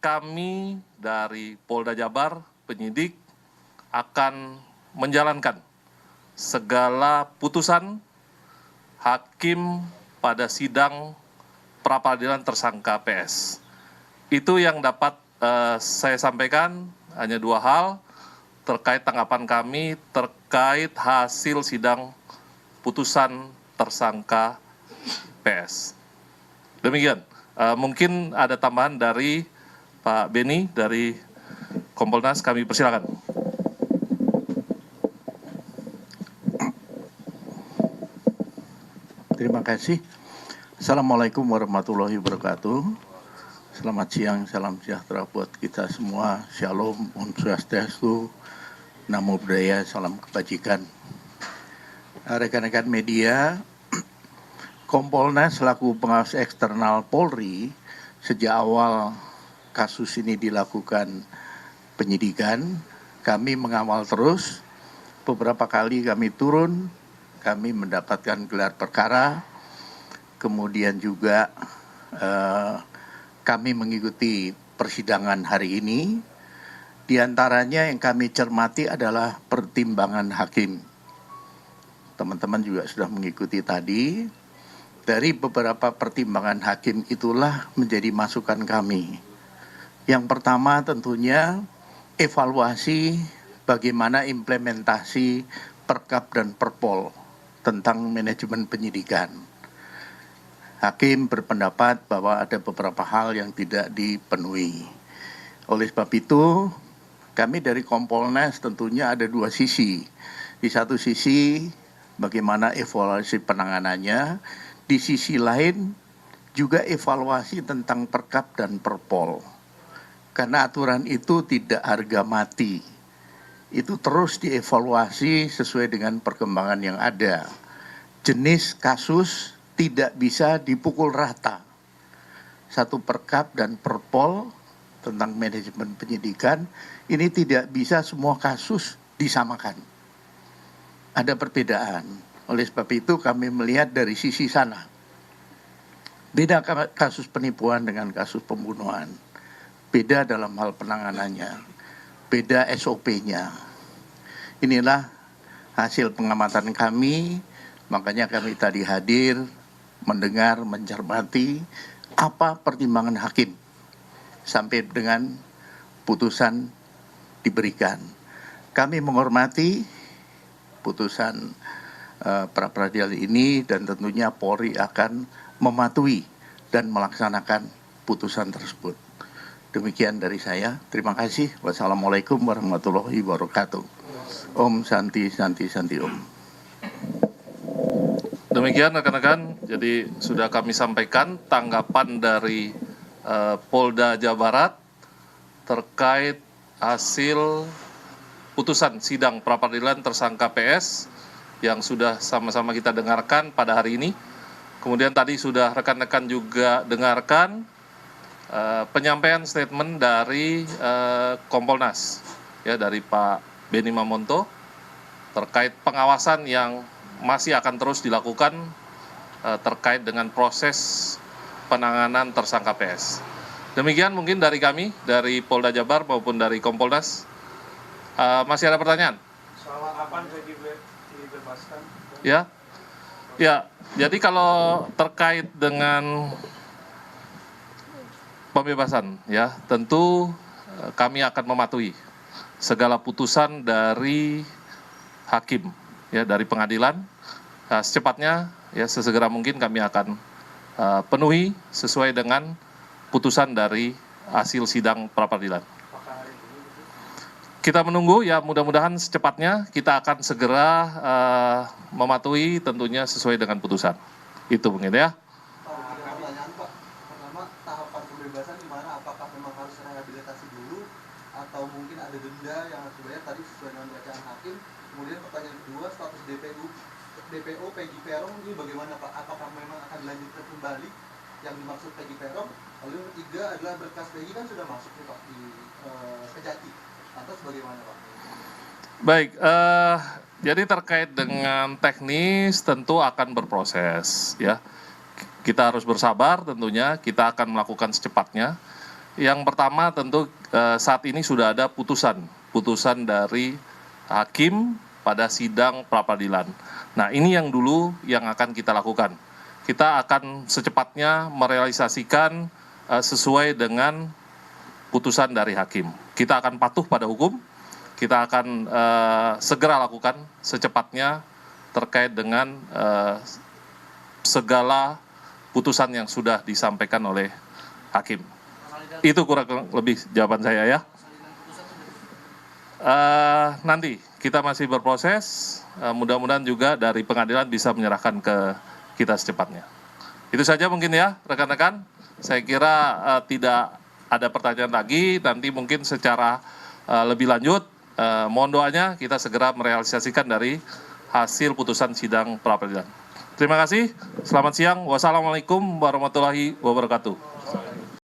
kami dari Polda Jabar, penyidik, akan menjalankan segala putusan hakim pada sidang pra-peradilan tersangka PS. Itu yang dapat saya sampaikan, hanya dua hal terkait tanggapan kami terkait hasil sidang putusan tersangka PS. Demikian, mungkin ada tambahan dari Pak Beni dari Kompolnas, kami persilakan. Terima kasih. Assalamualaikum warahmatullahi wabarakatuh. Selamat siang, salam sejahtera buat kita semua. Shalom, Om Swastiastu, Namo Buddhaya, salam kebajikan. Rekan-rekan media, Kompolnas selaku pengawas eksternal Polri sejak awal kasus ini dilakukan penyidikan, kami mengawal terus. Beberapa kali kami turun, kami mendapatkan gelar perkara, kemudian juga kami mengikuti persidangan hari ini. Di antaranya yang kami cermati adalah pertimbangan hakim. Teman-teman juga sudah mengikuti tadi. Dari beberapa pertimbangan hakim itulah menjadi masukan kami. Yang pertama tentunya evaluasi bagaimana implementasi Perkap dan Perpol tentang manajemen penyidikan. Hakim berpendapat bahwa ada beberapa hal yang tidak dipenuhi. Oleh sebab itu, kami dari Kompolnas tentunya ada dua sisi. Di satu sisi, bagaimana evaluasi penanganannya. Di sisi lain, juga evaluasi tentang Perkap dan Perpol. Karena aturan itu tidak harga mati. Itu terus dievaluasi sesuai dengan perkembangan yang ada. Jenis kasus tidak bisa dipukul rata. Satu Perkap dan Perpol tentang manajemen penyidikan, ini tidak bisa semua kasus disamakan. Ada perbedaan. Oleh sebab itu kami melihat dari sisi sana. Beda kasus penipuan dengan kasus pembunuhan. Beda dalam hal penanganannya. Beda SOP-nya. Inilah hasil pengamatan kami, makanya kami tadi hadir, mendengar, mencermati apa pertimbangan hakim sampai dengan putusan diberikan. Kami menghormati putusan pra-peradilan ini dan tentunya Polri akan mematuhi dan melaksanakan putusan tersebut. Demikian dari saya. Terima kasih. Wassalamualaikum warahmatullahi wabarakatuh. Om Santi Santi Santi Om. Demikian rekan-rekan, jadi sudah kami sampaikan tanggapan dari Polda Jawa Barat terkait hasil putusan sidang pra-peradilan tersangka PS yang sudah sama-sama kita dengarkan pada hari ini. Kemudian tadi sudah rekan-rekan juga dengarkan penyampaian statement dari Kompolnas, ya, dari Pak Beni Mamonto terkait pengawasan yang masih akan terus dilakukan terkait dengan proses penanganan tersangka PS. Demikian mungkin dari kami, dari Polda Jabar maupun dari Kompolnas. Masih ada pertanyaan? Soal kapan dibebaskan? Ya, jadi kalau terkait dengan pembebasan, ya, tentu kami akan mematuhi segala putusan dari hakim, ya, dari pengadilan. Nah, secepatnya, ya, sesegera mungkin kami akan penuhi sesuai dengan putusan dari hasil sidang pra-peradilan. Kita menunggu, ya, mudah-mudahan secepatnya kita akan segera mematuhi tentunya sesuai dengan putusan. Itu mungkin, ya. Pertanyaan Pak, pertama tahapan pembebasan di mana? Apakah memang harus rehabilitasi dulu atau mungkin ada denda yang harus dibayar tadi sesuai dengan bacaan hakim? Kemudian pertanyaan kedua, status DPO Peggy Peron ini bagaimana Pak? Apakah memang akan dilanjutkan kembali yang dimaksud Peggy Peron? Lalu yang ketiga adalah berkas Peggy kan sudah masuk nih Pak di Kejati. Lantas bagaimana Pak? Baik, jadi terkait dengan teknis tentu akan berproses, ya. Kita harus bersabar tentunya, kita akan melakukan secepatnya. Yang pertama tentu saat ini sudah ada putusan dari hakim pada sidang pra-peradilan. Nah, ini yang dulu yang akan kita lakukan. Kita akan secepatnya merealisasikan sesuai dengan putusan dari hakim. Kita akan patuh pada hukum, kita akan segera lakukan secepatnya terkait dengan segala putusan yang sudah disampaikan oleh hakim. Itu kurang lebih jawaban saya ya. Nanti kita masih berproses, mudah-mudahan juga dari pengadilan bisa menyerahkan ke kita secepatnya. Itu saja mungkin ya rekan-rekan, saya kira tidak ada pertanyaan lagi, nanti mungkin secara lebih lanjut, mohon doanya kita segera merealisasikan dari hasil putusan sidang pra-peradilan. Terima kasih, selamat siang, wassalamualaikum warahmatullahi wabarakatuh.